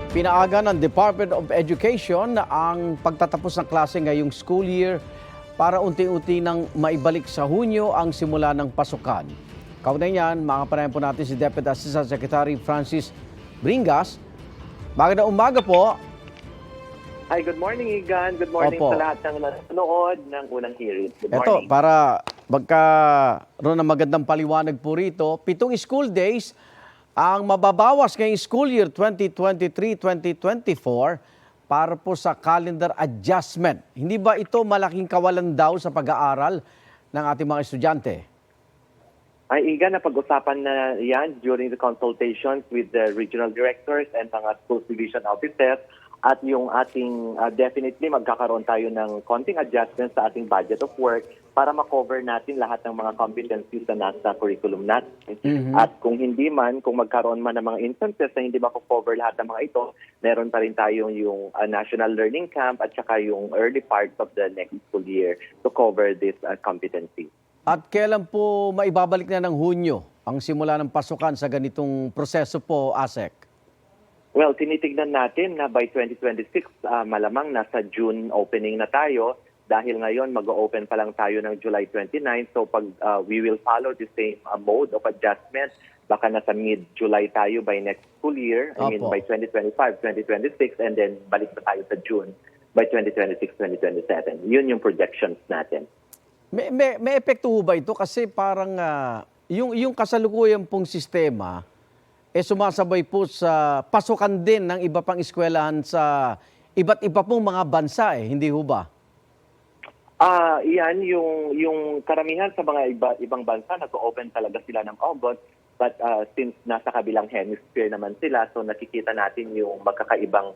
Pinaaga ng Department of Education ang pagtatapos ng klase ngayong school year para unti-unti nang maibalik sa Hunyo ang simula ng pasukan. Kaugnay niyan, makapanayan po natin si Deputy Assistant Secretary Francis Bringas. Magandang umaga po. Hi, good morning, Igan. Good morning Opo. sa lahat ng nanonood ng unang hearing. Good Ito, morning. para magkaroon ng magandang paliwanag po rito, 7 school days ang mababawas ngayong school year 2023-2024 para po sa calendar adjustment. Hindi ba ito malaking kawalan daw sa pag-aaral ng ating mga estudyante? Ay, Igan, napag-usapan na yan during the consultations with the regional directors and mga school division officers. At yung ating, definitely magkakaroon tayo ng konting adjustment sa ating budget of work para ma-cover natin lahat ng mga competencies na nasa curriculum natin. At kung hindi man, kung magkaroon man ng mga instances na hindi mako-cover lahat ng mga ito, meron pa rin tayong yung National Learning Camp at saka yung early part of the next school year to cover this competency. At kailan po maibabalik na ng Hunyo ang simula ng pasukan sa ganitong proseso po, ASEC? Well, tinitignan natin na by 2026, malamang nasa June opening na tayo dahil ngayon mag-open pa lang tayo ng July 29. So pag we will follow the same mode of adjustment, baka nasa mid-July tayo by next school year, I mean Opo. by 2025, 2026, and then balik na tayo sa June by 2026, 2027. Yun yung projections natin. May epekto ho ba ito? Kasi parang yung kasalukuyan pong sistema, sumasabay po sa pasukan din ng iba pang eskwelahan sa iba't iba pong mga bansa hindi ho ba? Iyan, yung karamihan sa mga ibang bansa, nag-open talaga sila ng August. But since nasa kabilang hemisphere naman sila, so nakikita natin yung magkakaibang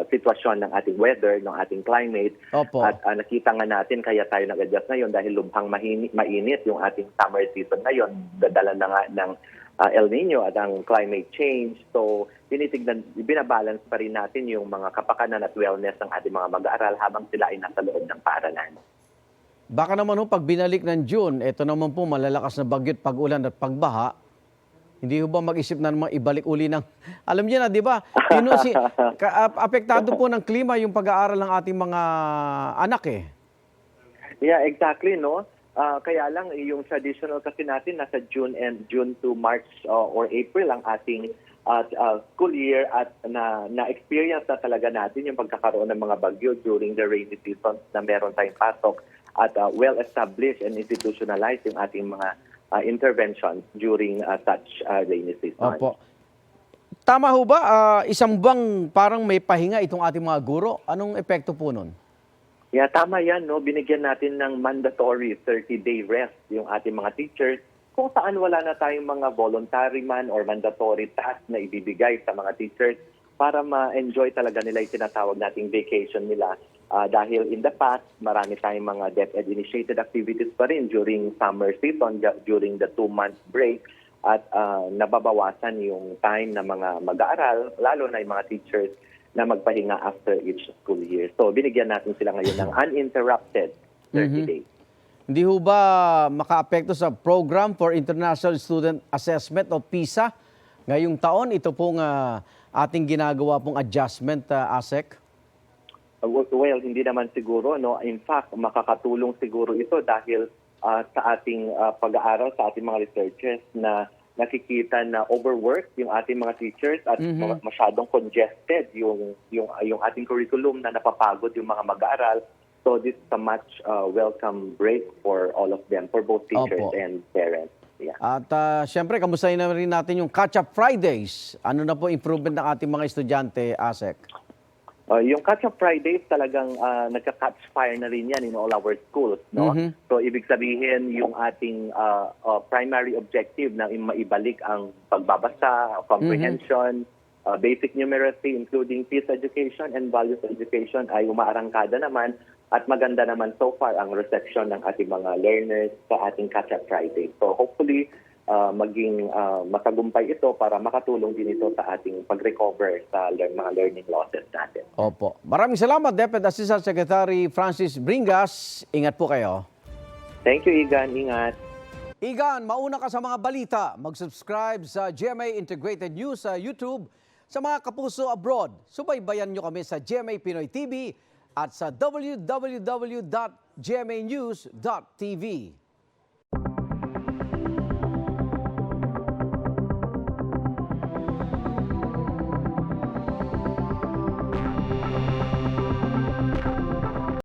sitwasyon ng ating weather, ng ating climate. Opo. At nakita nga natin, kaya tayo nag-adjust ngayon dahil lubhang mainit yung ating summer season ngayon. Dadala na nga ng El Nino at ang climate change. So, binabalance pa rin natin yung mga kapakanan at wellness ng ating mga mag-aaral habang sila ay nasa loob ng paaralan. Baka naman ho, pag binalik ng June, ito naman po malalakas na bagyo, pag-ulan at pagbaha, hindi ho ba mag-isip na naman ibalik uli ng... Alam niyo na, di ba? Apektado po ng klima yung pag-aaral ng ating mga anak Yeah, exactly, no? Kaya lang, yung traditional kasi natin, nasa June to March or April ang ating school year at na-experience na talaga natin yung pagkakaroon ng mga bagyo during the rainy season na meron tayong pasok at well-established and institutionalized yung ating mga interventions during such rainy season. Opo. Tama ho ba? Isang buwang parang may pahinga itong ating mga guro. Anong epekto po nun? Yeah, tama yan, no? Binigyan natin ng mandatory 30-day rest yung ating mga teachers kung saan wala na tayong mga voluntary man or mandatory task na ibibigay sa mga teachers para ma-enjoy talaga nila yung tinatawag nating vacation nila. Dahil in the past, marami tayong mga DepEd-initiated activities pa rin during summer season, during the 2-month break at nababawasan yung time ng mga mag-aaral, lalo na yung mga teachers na magpahinga after each school year. So, binigyan natin sila ngayon ng uninterrupted 30 days. Hindi ho ba makaapekto sa Program for International Student Assessment o PISA? Ngayong taon, ito pong ating ginagawa pong adjustment, ASEC? Well, hindi naman siguro, no? In fact, makakatulong siguro ito dahil sa ating pag-aaral, sa ating mga researchers na nakikita na overworked yung ating mga teachers at masyadong congested yung ating curriculum na napapagod yung mga mag-aaral. So this is a much welcome break for all of them, for both teachers Opo. and parents. Yeah. At siyempre, kamustahin na rin natin yung Catch-up Fridays. Ano na po improvement ng ating mga estudyante, ASEC? Yung Catch-up Fridays talagang nagka-catch fire na rin yan in all our schools, no? So ibig sabihin yung ating primary objective na maibalik ang pagbabasa, comprehension, basic numeracy including peace education and values education ay umaarangkada naman at maganda naman so far ang reception ng ating mga learners sa ating Catch-up Friday. So hopefully maging matagumpay ito para makatulong din ito sa ating pag-recover sa mga learning losses natin. Opo. Maraming salamat, Deputy Assistant Secretary Francis Bringas. Ingat po kayo. Thank you, Igan. Ingat. Igan, mauna ka sa mga balita. Mag-subscribe sa GMA Integrated News sa YouTube. Sa mga kapuso abroad, subaybayan nyo kami sa GMA Pinoy TV at sa www.gmanews.tv.